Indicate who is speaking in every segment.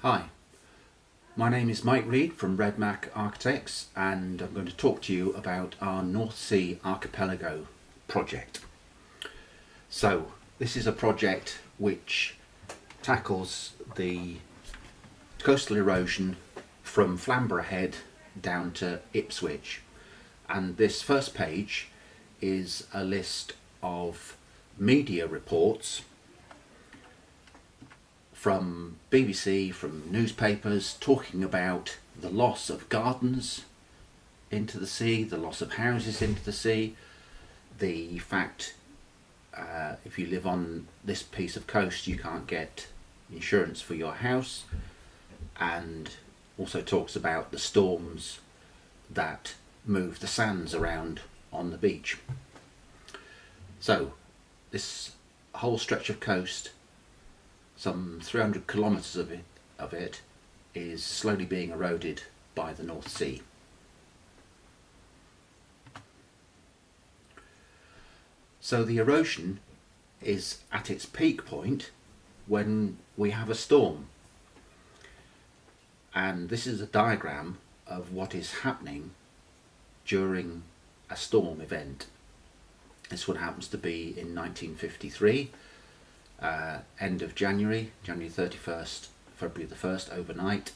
Speaker 1: Hi, my name is Mike Reed from Red Mac Architects, and I'm going to talk to you about our North Sea Archipelago project. So this is a project which tackles the coastal erosion from Flamborough Head down to Ipswich, and this first page is a list of media reports from BBC, from newspapers, talking about the loss of gardens into the sea, the loss of houses into the sea, the fact if you live on this piece of coast you can't get insurance for your house, and also talks about the storms that move the sands around on the beach. So this whole stretch of coast, some 300 kilometres of it is slowly being eroded by the North Sea. So the erosion is at its peak point when we have a storm, and this is a diagram of what is happening during a storm event. This one happens to be in 1953. End of January 31st, February the 1st, overnight.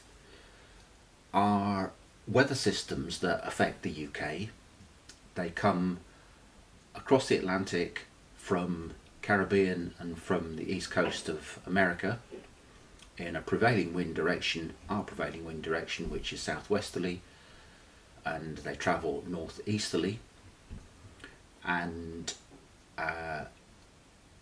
Speaker 1: Are weather systems that affect the UK. They come across the Atlantic from Caribbean and from the east coast of America in a prevailing wind direction, our prevailing wind direction, which is southwesterly, and they travel northeasterly, and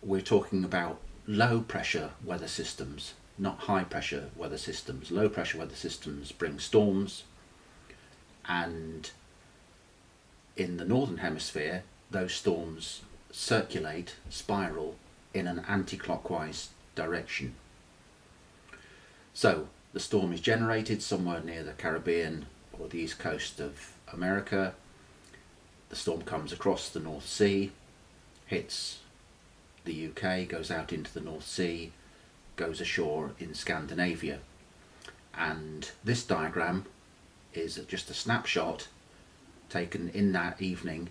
Speaker 1: we're talking about low pressure weather systems, not high pressure weather systems. Low pressure weather systems bring storms, and in the northern hemisphere those storms circulate, spiral in an anti-clockwise direction. So the storm is generated somewhere near the Caribbean or the east coast of America. The storm comes across the North Sea, hits the UK, goes out into the North Sea, goes ashore in Scandinavia. And this diagram is just a snapshot taken in that evening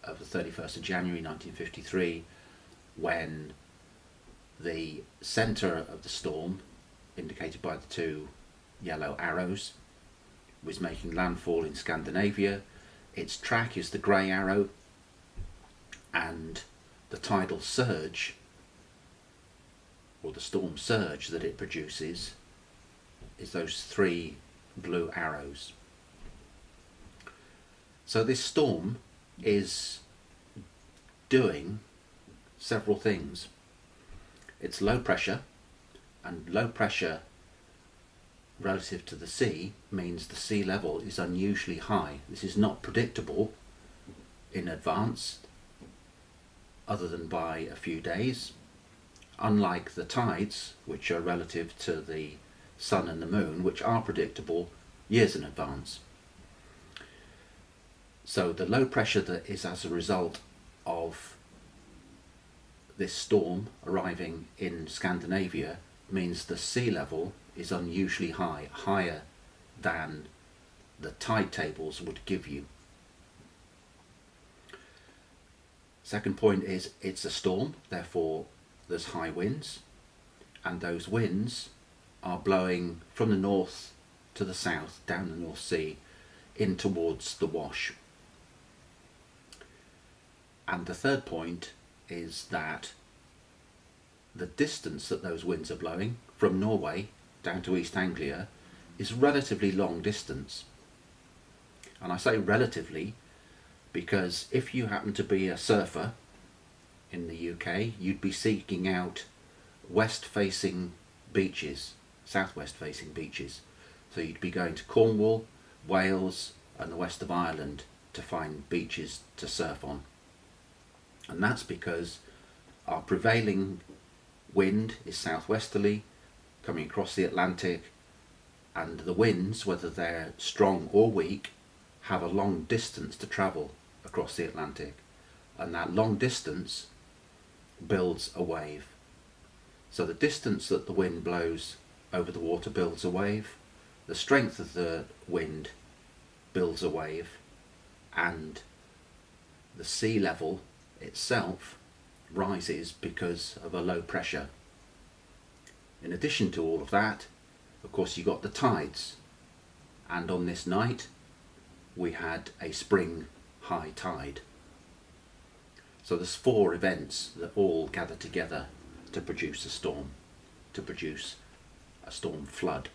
Speaker 1: of the 31st of January 1953, when the centre of the storm, indicated by the two yellow arrows, was making landfall in Scandinavia. Its track is the grey arrow, and the tidal surge, or the storm surge that it produces, is those three blue arrows. So this storm is doing several things. It's low pressure, and low pressure relative to the sea means the sea level is unusually high. This is not predictable in advance, other than by a few days, unlike the tides, which are relative to the sun and the moon, which are predictable years in advance. So the low pressure that is as a result of this storm arriving in Scandinavia means the sea level is unusually high, higher than the tide tables would give you. Second point is it's a storm, therefore there's high winds, and those winds are blowing from the north to the south, down the North Sea, in towards the Wash. And the third point is that the distance that those winds are blowing from Norway down to East Anglia is relatively long distance. And I say relatively because if you happen to be a surfer in the UK, you'd be seeking out west-facing beaches, southwest-facing beaches. So you'd be going to Cornwall, Wales and the west of Ireland to find beaches to surf on. And that's because our prevailing wind is southwesterly, coming across the Atlantic, and the winds, whether they're strong or weak, have a long distance to travel across the Atlantic, and that long distance builds a wave. So the distance that the wind blows over the water builds a wave, the strength of the wind builds a wave, and the sea level itself rises because of a low pressure. In addition to all of that, of course, you got the tides, and on this night we had a spring high tide. So there's 4 events that all gather together to produce a storm, to produce a storm flood.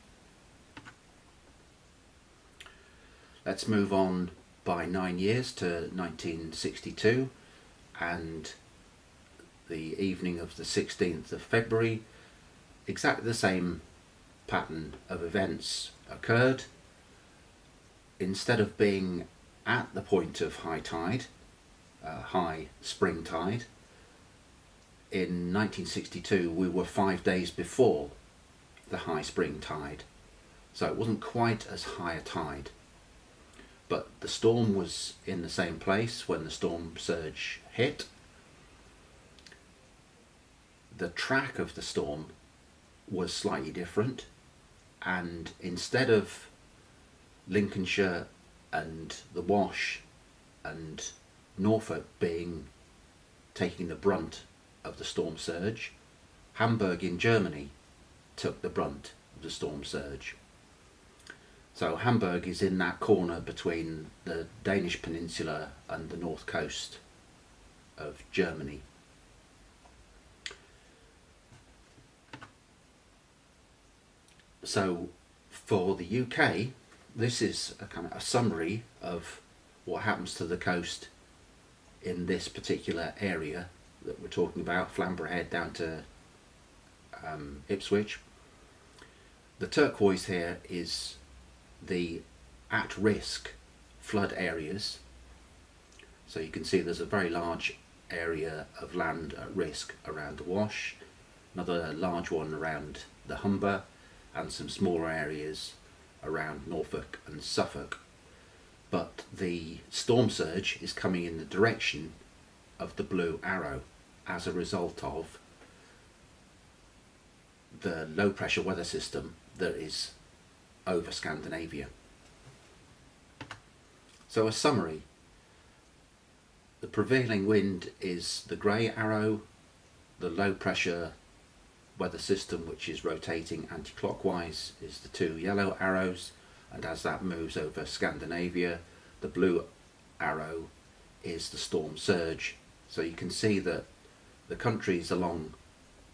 Speaker 1: Let's move on by 9 years to 1962, and the evening of the 16th of February, exactly the same pattern of events occurred. Instead of being at the point of high tide, high spring tide, in 1962 we were 5 days before the high spring tide, so it wasn't quite as high a tide, but the storm was in the same place when the storm surge hit. The track of the storm was slightly different, and instead of Lincolnshire and the Wash and Norfolk taking the brunt of the storm surge, Hamburg in Germany took the brunt of the storm surge. So Hamburg is in that corner between the Danish peninsula and the north coast of Germany. So for the UK, this is a kind of a summary of what happens to the coast in this particular area that we're talking about, Flamborough Head down to Ipswich. The turquoise here is the at-risk flood areas. So you can see there's a very large area of land at risk around the Wash, another large one around the Humber, and some smaller areas around Norfolk and Suffolk. But the storm surge is coming in the direction of the blue arrow as a result of the low pressure weather system that is over Scandinavia. So a summary: the prevailing wind is the grey arrow, the low pressure weather system which is rotating anti-clockwise is the 2 yellow arrows, and as that moves over Scandinavia, the blue arrow is the storm surge. So you can see that the countries along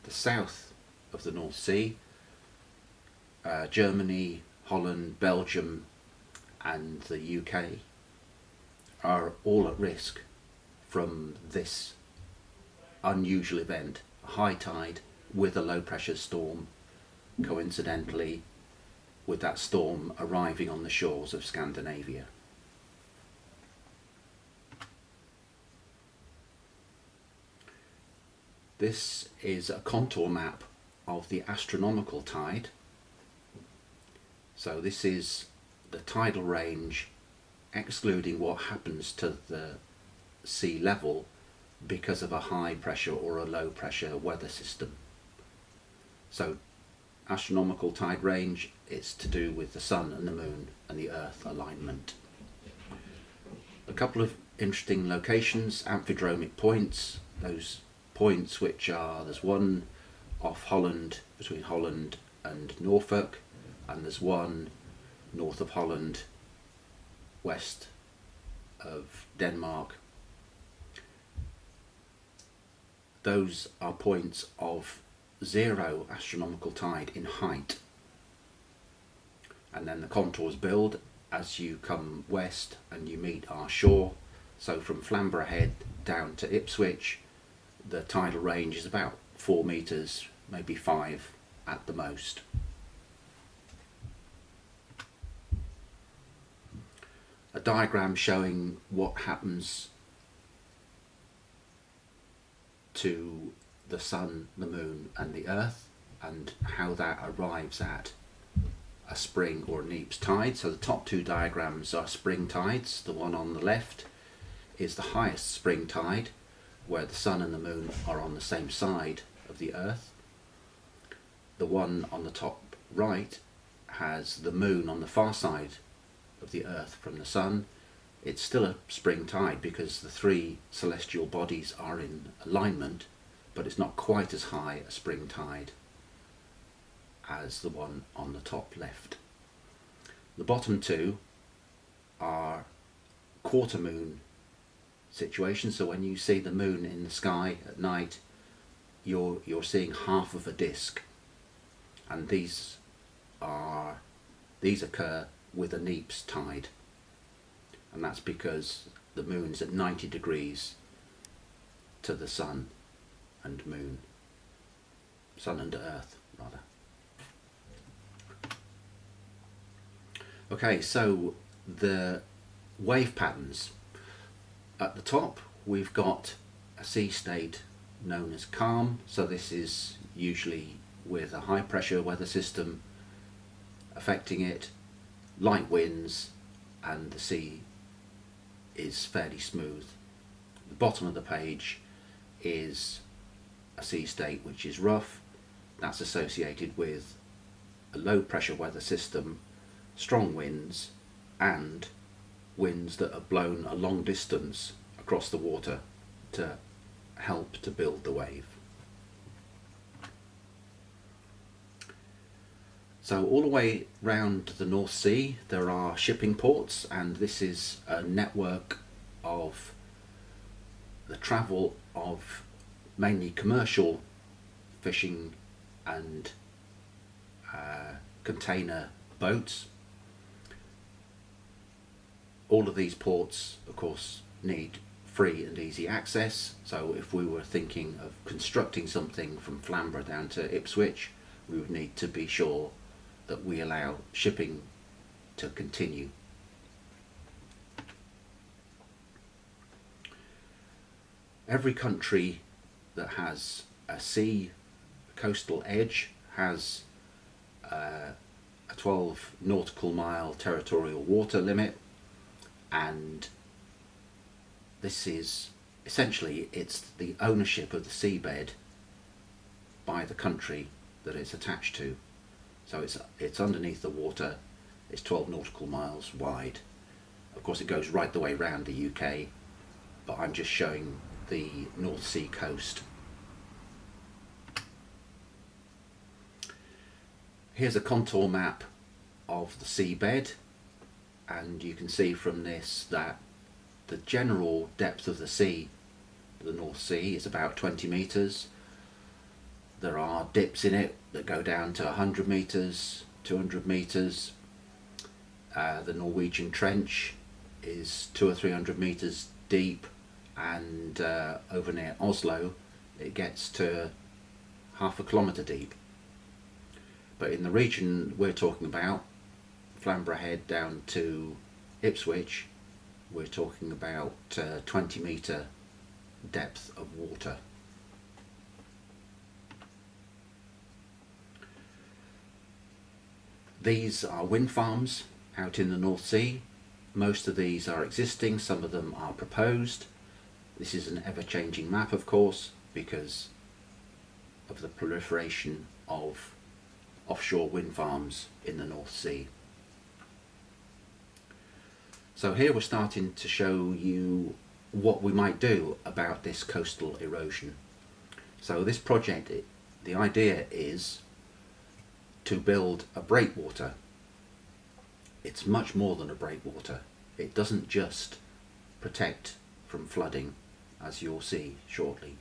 Speaker 1: the south of the North Sea, Germany, Holland, Belgium and the UK, are all at risk from this unusual event, a high tide with a low pressure storm, coincidentally with that storm arriving on the shores of Scandinavia. This is a contour map of the astronomical tide. So this is the tidal range excluding what happens to the sea level because of a high pressure or a low pressure weather system. So astronomical tide range, it's to do with the sun and the moon and the earth alignment. A couple of interesting locations, amphidromic points, those points which are, there's one off Holland, between Holland and Norfolk, and there's one north of Holland, west of Denmark. Those are points of 0 astronomical tide in height, and then the contours build as you come west and you meet our shore. So from Flamborough Head down to Ipswich, the tidal range is about 4 metres, maybe 5 at the most. A diagram showing what happens to the sun, the moon and the earth, and how that arrives at a spring or neaps tide. So the top 2 diagrams are spring tides. The one on the left is the highest spring tide, where the sun and the moon are on the same side of the earth. The one on the top right has the moon on the far side of the Earth from the Sun. It's still a spring tide because the three celestial bodies are in alignment, but it's not quite as high a spring tide as the one on the top left. The bottom two are quarter moon situations, so when you see the moon in the sky at night, you're seeing half of a disk, and these occur with a neaps tide, and that's because the moon's at 90 degrees to the sun and moon, sun and earth rather. Okay, so the wave patterns. At the top we've got a sea state known as calm, so this is usually with a high pressure weather system affecting it, light winds, and the sea is fairly smooth. The bottom of the page is a sea state which is rough. That's associated with a low pressure weather system, strong winds, and winds that are blown a long distance across the water to help to build the wave. So all the way round the North Sea there are shipping ports, and this is a network of the travel of mainly commercial fishing and container boats. All of these ports, of course, need free and easy access, so if we were thinking of constructing something from Flamborough down to Ipswich, we would need to be sure that we allow shipping to continue. Every country that has a sea coastal edge has a 12 nautical mile territorial water limit, and this is essentially, it's the ownership of the seabed by the country that it's attached to. So it's underneath the water, it's 12 nautical miles wide. Of course it goes right the way around the UK, but I'm just showing the North Sea coast. Here's a contour map of the seabed, and you can see from this that the general depth of the sea, the North Sea, is about 20 metres. There are dips in it that go down to 100 metres, 200 metres. The Norwegian Trench is 200 or 300 metres deep, and over near Oslo it gets to half a kilometre deep. But in the region we're talking about, Flamborough Head down to Ipswich, we're talking about 20 metre depth of water. These are wind farms out in the North Sea. Most of these are existing, some of them are proposed. This is an ever-changing map, of course, because of the proliferation of offshore wind farms in the North Sea. So here we're starting to show you what we might do about this coastal erosion. So this project, the idea is to build a breakwater. It's much more than a breakwater. It doesn't just protect from flooding, as you'll see shortly,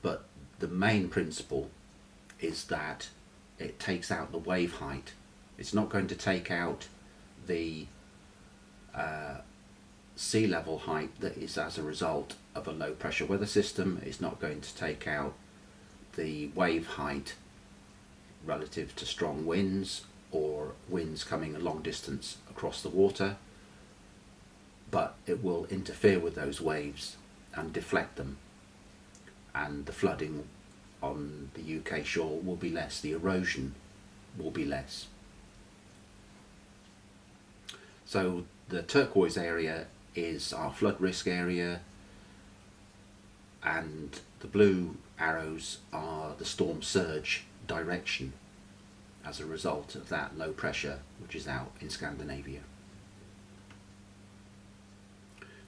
Speaker 1: but the main principle is that it takes out the wave height. It's not going to take out the sea level height that is as a result of a low pressure weather system. It's not going to take out the wave height relative to strong winds or winds coming a long distance across the water, but it will interfere with those waves and deflect them, and the flooding on the UK shore will be less, the erosion will be less. So the turquoise area is our flood risk area, and the blue arrows are the storm surge direction. as a result of that low pressure which is out in Scandinavia.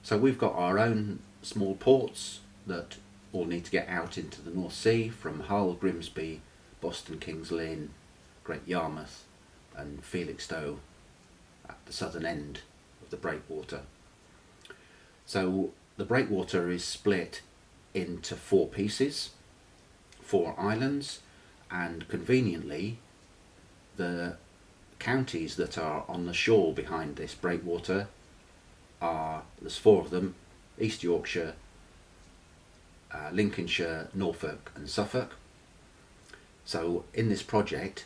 Speaker 1: So we've got our own small ports that all need to get out into the North Sea from Hull, Grimsby, Boston, Kings Lynn, Great Yarmouth and Felixstowe at the southern end of the Breakwater. So the Breakwater is split into 4 pieces, 4 islands, and conveniently the counties that are on the shore behind this Breakwater are, there's 4 of them: East Yorkshire, Lincolnshire, Norfolk and Suffolk. So in this project,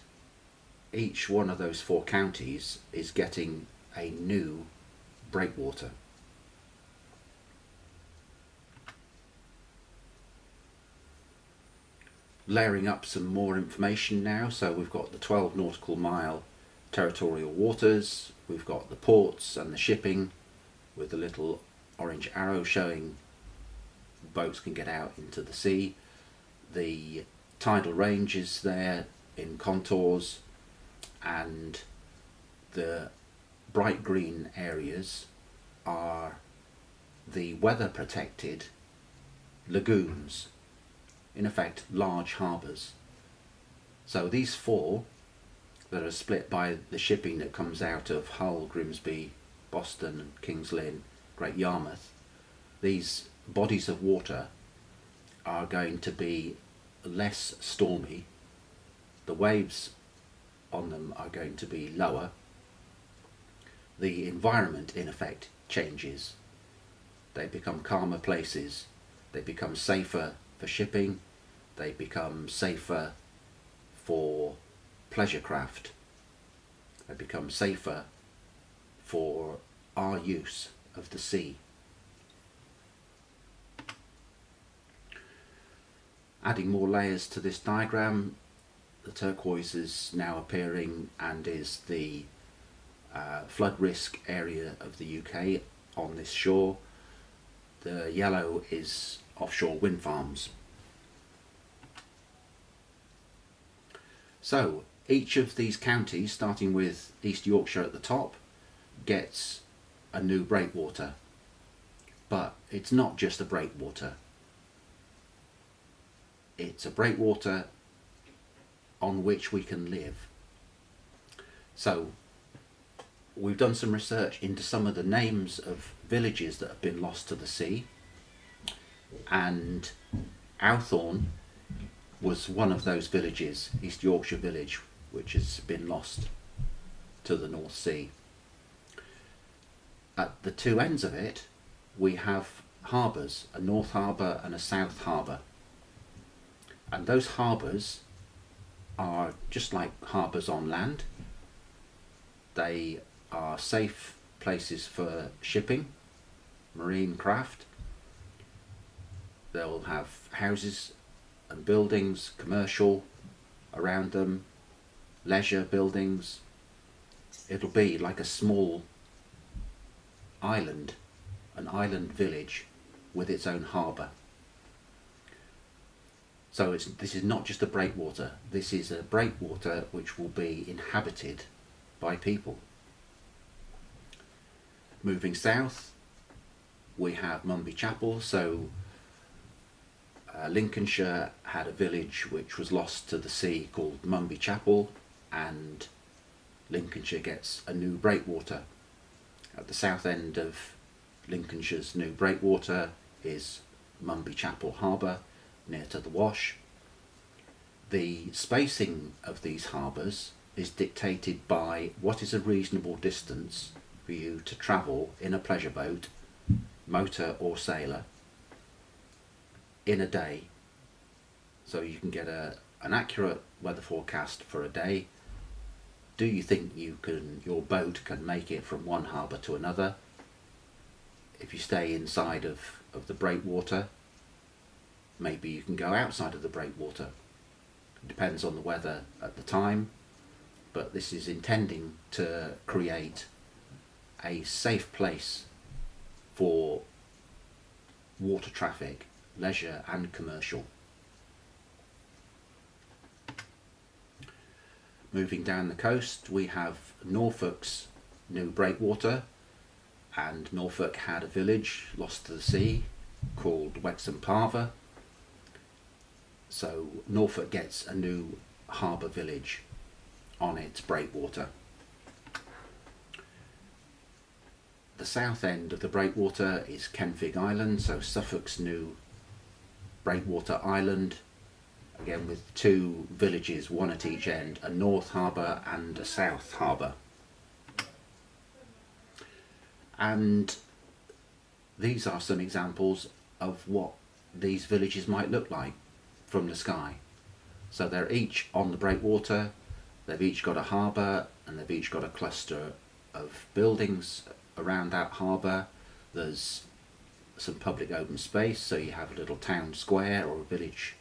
Speaker 1: each one of those 4 counties is getting a new breakwater. Layering up some more information now, so we've got the 12 nautical mile territorial waters, we've got the ports and the shipping with the little orange arrow showing boats can get out into the sea. The tidal range is there in contours, and the bright green areas are the weather protected lagoons, in effect large harbours. So these 4 that are split by the shipping that comes out of Hull, Grimsby, Boston, Kings Lynn, Great Yarmouth, these bodies of water are going to be less stormy, the waves on them are going to be lower, the environment in effect changes, they become calmer places, they become safer for shipping, they become safer for pleasure craft, they become safer for our use of the sea. Adding more layers to this diagram, the turquoise is now appearing and is the flood risk area of the UK on this shore. The yellow is offshore wind farms. So each of these counties, starting with East Yorkshire at the top, gets a new breakwater, but it's not just a breakwater. It's a breakwater on which we can live. So we've done some research into some of the names of villages that have been lost to the sea, and Owthorne was one of those villages, East Yorkshire village, which has been lost to the North Sea. At the 2 ends of it we have harbours, a North Harbour and a South Harbour. And those harbours are just like harbours on land. They are safe places for shipping, marine craft. They'll have houses and buildings, commercial around them, leisure buildings. It'll be like a small island, an island village with its own harbour. So this is not just a breakwater, this is a breakwater which will be inhabited by people. Moving south, we have Mawbi Chapels. So Lincolnshire had a village which was lost to the sea called Mawbi Chapel, and Lincolnshire gets a new breakwater. At the south end of Lincolnshire's new breakwater is Mawbi Chapel Harbour, near to the Wash. The spacing of these harbours is dictated by what is a reasonable distance for you to travel in a pleasure boat, motor or sailor, in a day. So you can get an accurate weather forecast for a day. Do you think your boat can make it from one harbour to another? If you stay inside of the breakwater, maybe you can go outside of the breakwater. It depends on the weather at the time, but this is intending to create a safe place for water traffic, leisure and commercial. Moving down the coast, we have Norfolk's new Breakwater, and Norfolk had a village lost to the sea called Wexham. So Norfolk gets a new harbour village on its breakwater. The south end of the breakwater is Kenfig Island, so Suffolk's new breakwater island, again with two villages, one at each end, a north harbour and a south harbour. And these are some examples of what these villages might look like from the sky. So they're each on the breakwater, they've each got a harbour, and they've each got a cluster of buildings around that harbour. There's some public open space, so you have a little town square or a village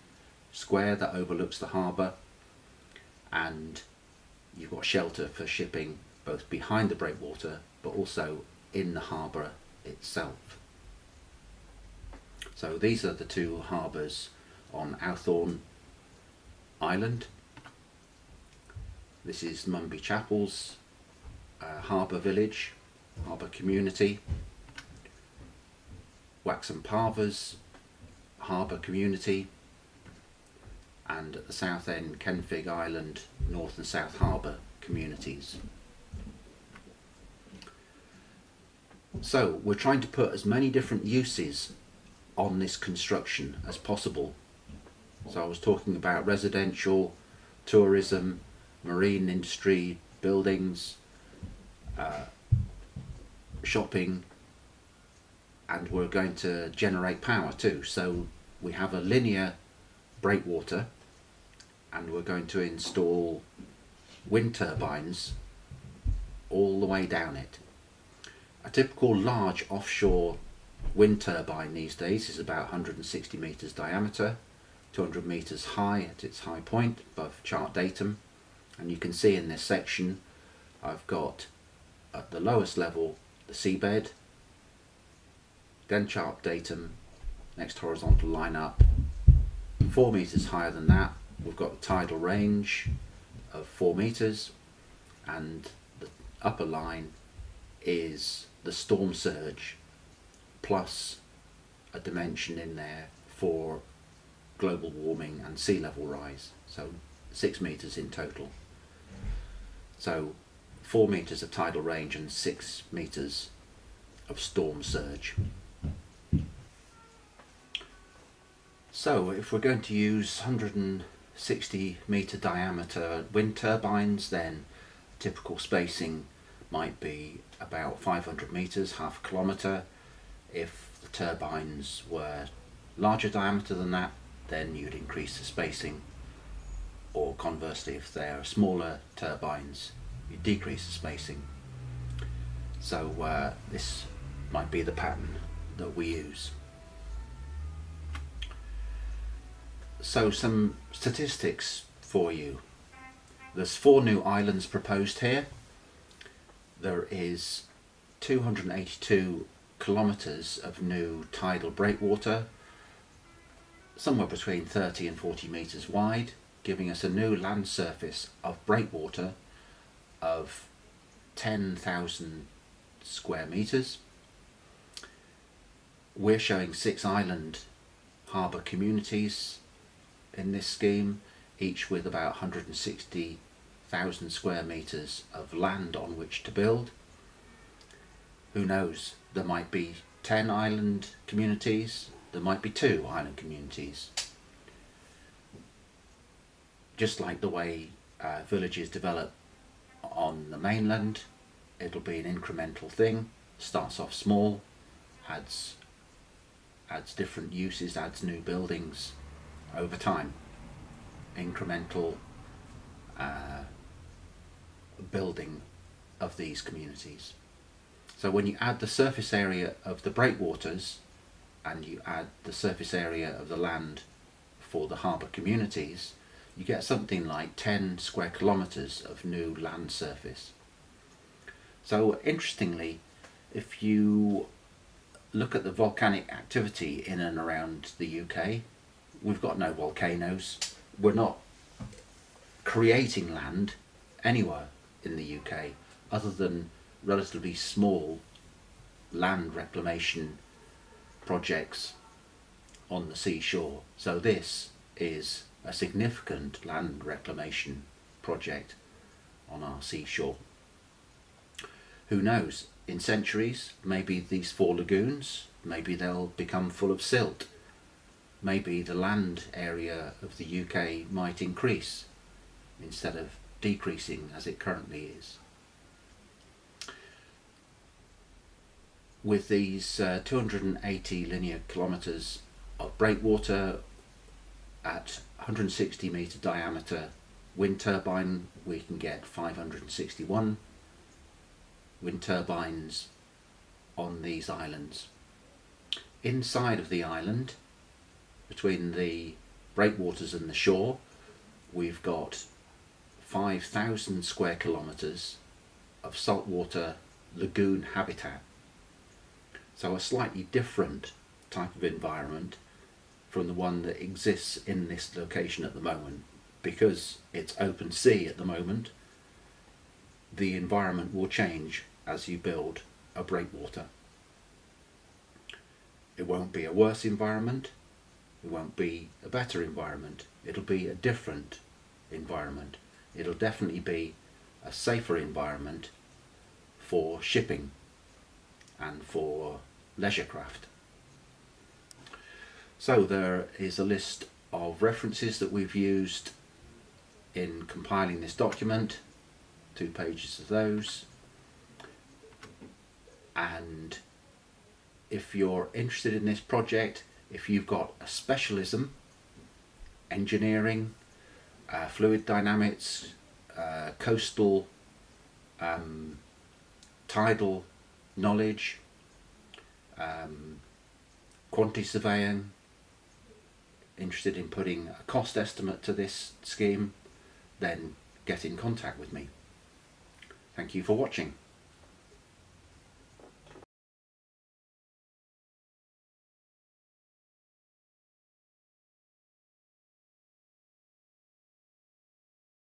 Speaker 1: square that overlooks the harbour, and you've got shelter for shipping both behind the breakwater but also in the harbour itself. So these are the two harbours on Owthorne Island. This is Mawbi Chapels harbour village, harbour community. Waxham Parva's harbour community, and at the south end Kenfig Island North and South Harbour communities. So we're trying to put as many different uses on this construction as possible. So I was talking about residential, tourism, marine industry, buildings, shopping, and we're going to generate power too. So we have a linear breakwater, and we're going to install wind turbines all the way down it. A typical large offshore wind turbine these days is about 160 metres diameter, 200 metres high at its high point above chart datum, and you can see in this section I've got at the lowest level the seabed, then chart datum, next horizontal line up. 4 metres higher than that we've got the tidal range of 4 metres, and the upper line is the storm surge plus a dimension in there for global warming and sea level rise, so 6 metres in total. So 4 metres of tidal range and 6 metres of storm surge. So if we're going to use 160 metre diameter wind turbines, then typical spacing might be about 500 metres, half a kilometre. If the turbines were larger diameter than that, then you'd increase the spacing, or conversely if they're smaller turbines you decrease the spacing. So this might be the pattern that we use. So some statistics for you. There's 4 new islands proposed here. There is 282 kilometres of new tidal breakwater, somewhere between 30 and 40 metres wide, giving us a new land surface of breakwater of 10,000 square metres. We're showing 6 island harbour communities in this scheme, each with about 160,000 square metres of land on which to build. Who knows, there might be 10 island communities, there might be 2 island communities. Just like the way villages develop on the mainland, it'll be an incremental thing. Starts off small, adds different uses, adds new buildings over time. Incremental building of these communities. So when you add the surface area of the breakwaters and you add the surface area of the land for the harbour communities, you get something like 10 square kilometres of new land surface. So interestingly, if you look at the volcanic activity in and around the UK, we've got no volcanoes. We're not creating land anywhere in the UK other than relatively small land reclamation projects on the seashore. So this is a significant land reclamation project on our seashore. Who knows, in centuries, maybe these 4 lagoons, maybe they'll become full of silt. Maybe the land area of the UK might increase instead of decreasing as it currently is. With these 280 linear kilometres of breakwater at 160 metre diameter wind turbine, we can get 561 wind turbines on these islands. Inside of the island, between the breakwaters and the shore, we've got 5,000 square kilometres of saltwater lagoon habitat. So a slightly different type of environment from the one that exists in this location at the moment. Because it's open sea at the moment, the environment will change as you build a breakwater. It won't be a worse environment, it won't be a better environment, it'll be a different environment. It'll definitely be a safer environment for shipping and for leisure craft. So there is a list of references that we've used in compiling this document, 2 pages of those. And if you're interested in this project, if you've got a specialism, engineering, fluid dynamics, coastal, tidal knowledge, quantity surveying, interested in putting a cost estimate to this scheme, then get in contact with me. Thank you for watching.